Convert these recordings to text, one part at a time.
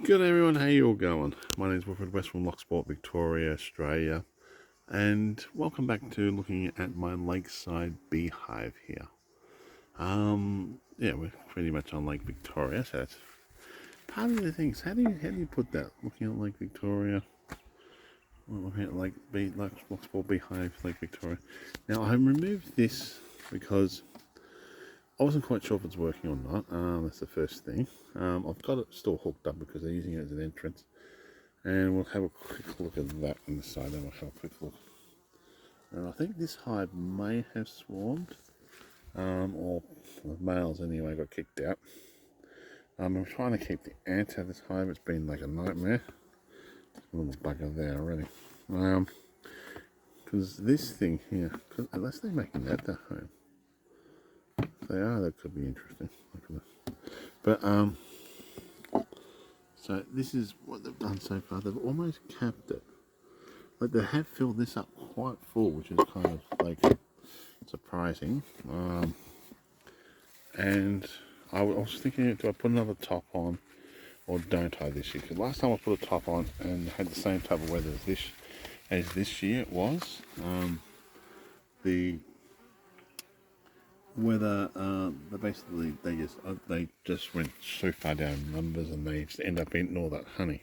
Good everyone, how you all going? My name is Wilfred West from Loch, Victoria, Australia, and welcome back to looking at my Lakeside Beehive here. Yeah, we're pretty much on Lake Victoria, so that's part of the things. How do you put that? Looking at Lake Victoria, looking at Loch Beehive, Lake Victoria. Now I removed this because I wasn't quite sure if it's working or not. That's the first thing. I've got it still hooked up because they're using it as an entrance. And we'll have a quick look at that on the side. Then we'll have a quick look. And I think this hive may have swarmed, or the males anyway got kicked out. I'm trying to keep the ants out of this hive. It's been like a nightmare. A little bugger there already. Because this thing here, unless they're making that their home. If they are, that could be interesting. But so this is what they've done so far. They've almost capped it. Like they have filled this up quite full, which is kind of like surprising. And I was thinking, do I put another top on or don't I this year? Because last time I put a top on and had the same type of weather as this year it was. The weather, they just went so far down in numbers, and they just end up eating all that honey.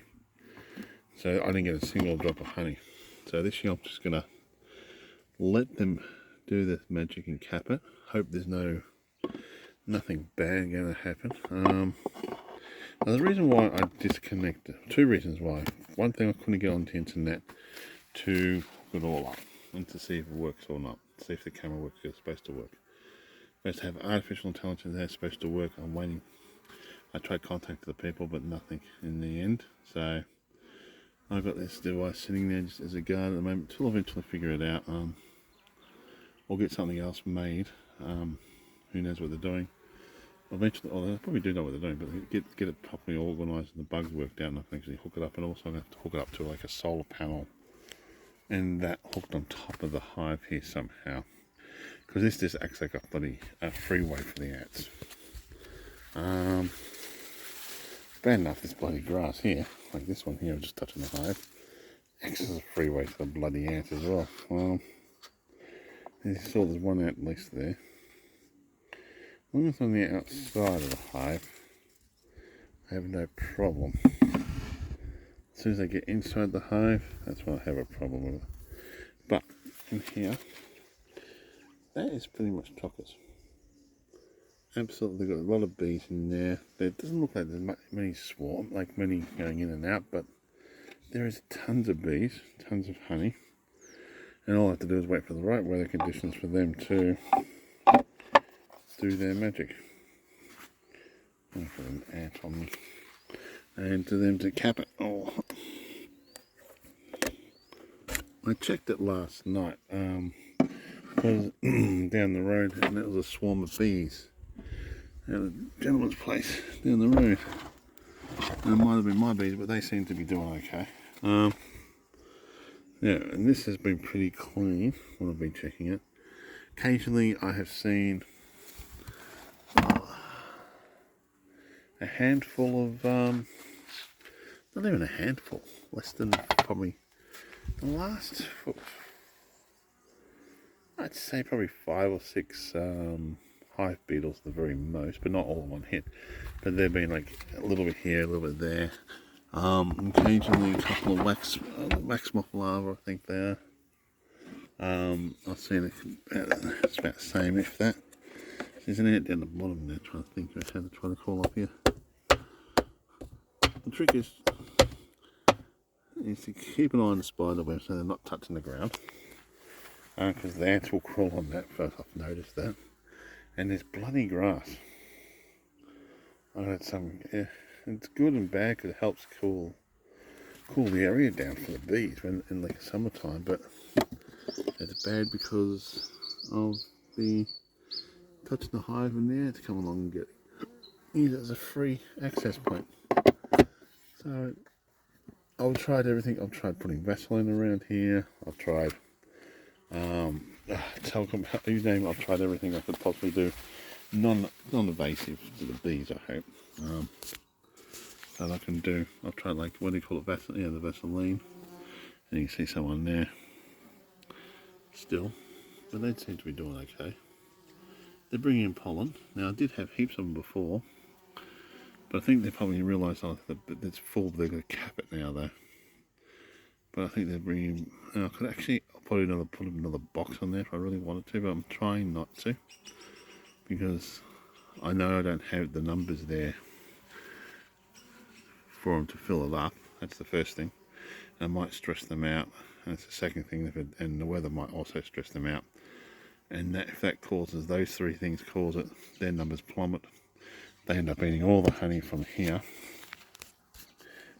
So I didn't get a single drop of honey. So this year I'm just gonna let them do this magic and cap it. Hope there's nothing bad gonna happen. Now the reason why I disconnected, two reasons why. One thing, I couldn't get onto the internet to hook it all up and to see if it works or not. See if the camera works as it's supposed to work. Supposed to have artificial intelligence there, supposed to work. I'm waiting. I tried contacting the people, but nothing in the end. So I've got this device sitting there just as a guard at the moment. Till I eventually figure it out. Or get something else made. Who knows what they're doing? Eventually, they probably do know what they're doing, but get it properly organised and the bugs worked out, and I can actually hook it up. And also, I'm going to have to hook it up to like a solar panel, and that hooked on top of the hive here somehow. Because this just acts like a freeway for the ants. Bad enough this bloody grass here, like this one here, just touching the hive, acts as a freeway for the bloody ants as well. You saw there's one ant at least there. As long as it's on the outside of the hive, I have no problem. As soon as I get inside the hive, that's when I have a problem with it. But in here, that is pretty much chockers. Absolutely got a lot of bees in there. There doesn't look like there's many going in and out, but there is tons of bees, tons of honey. And all I have to do is wait for the right weather conditions for them to do their magic. I'll put an ant on me. And to them to cap it. Oh. I checked it last night. Was down the road, and it was a swarm of bees at a gentleman's place down the road. And it might have been my bees, but they seem to be doing okay. Yeah, and this has been pretty clean when I've been checking it. Occasionally I have seen a handful of, not even a handful, less than probably the last, I'd say probably 5 or 6 hive beetles, the very most, but not all in one hit. But they've been like a little bit here, a little bit there. Occasionally a couple of wax moth larvae, I think they are. I've seen it's about the same, if that. There's an ant down the bottom there, trying to think of how to try to crawl up here. The trick is to keep an eye on the spider web so they're not touching the ground. Because the ants will crawl on that first, I've noticed that. And there's bloody grass. I had some, yeah, it's good and bad because it helps cool the area down for the bees in like summertime, but it's bad because of the touching the hive and the ants come along and use it as a free access point. So I've tried everything. I've tried putting Vaseline around here. I've tried you name it, I've tried everything I could possibly do. Non-invasive to the bees, I hope. that I can do. I'll try, like, what do you call it, Vaseline? Yeah, the Vaseline. And you can see someone there still, but they seem to be doing okay. They're bringing in pollen. Now, I did have heaps of them before, but I think they probably realised that it's full. They're going to cap it now, though. But I think they're bringing. I could actually put another box on there if I really wanted to, but I'm trying not to because I know I don't have the numbers there for them to fill it up. That's the first thing. I might stress them out. And that's the second thing, and the weather might also stress them out. And that, if that causes, those three things cause it, their numbers plummet. They end up eating all the honey from here,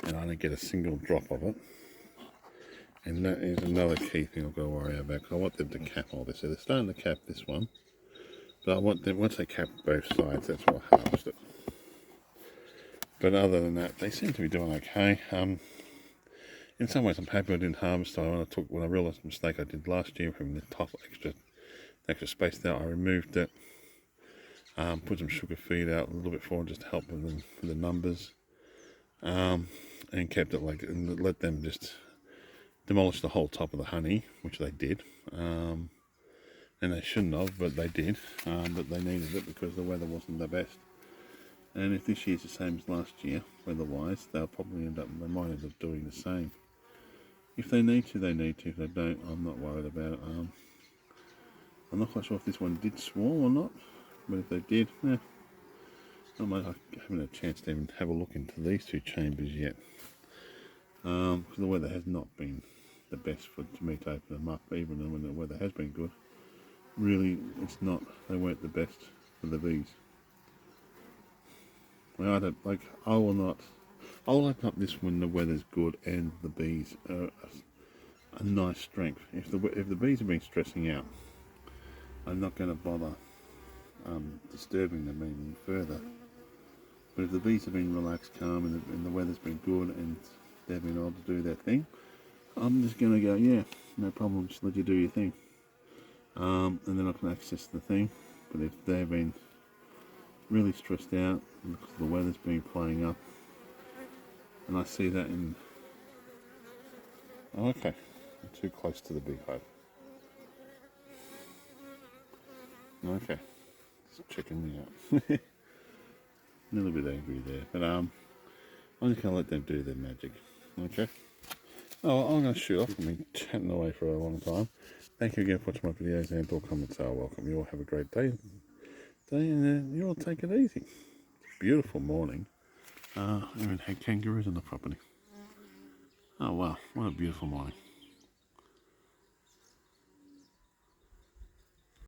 and I don't get a single drop of it. And that is another key thing I've got to worry about, because I want them to cap all this. So they're starting to cap this one, but I want them, once they cap both sides, that's what I harvest it. But other than that, they seem to be doing okay. In some ways, I'm happy I didn't harvest. When I realised the mistake I did last year from the top extra space there, I removed it, put some sugar feed out a little bit for them just to help with the numbers, and kept it like, and let them just demolish the whole top of the honey, which they did, and they shouldn't have, but they did, but they needed it because the weather wasn't the best. And if this year's the same as last year, weather-wise, they might end up doing the same. If they need to, they need to. If they don't, I'm not worried about it. I'm not quite sure if this one did swarm or not, but if they did, I haven't had a chance to even have a look into these two chambers yet. Because the weather has not been the best to me to open them up, even when the weather has been good. Really, they weren't the best for the bees. Well, I'll open up this when the weather's good and the bees are a nice strength. If the bees have been stressing out, I'm not going to bother disturbing them any further. But if the bees have been relaxed, calm, and the weather's been good and they've been able to do their thing, I'm just going to go, yeah, no problem, just let you do your thing. And then I can access the thing. But if they've been really stressed out because the weather's been playing up, and I see that in... Oh, okay, I'm too close to the beehive. Okay, just checking me out. A little bit angry there, but I'm just going to let them do their magic. Okay. Oh, I'm going to shoot off. I've been chatting away for a long time. Thank you again for watching my videos, and all comments are welcome. You all have a great day, and you all take it easy. Beautiful morning. Even had kangaroos on the property. Oh wow, what a beautiful morning.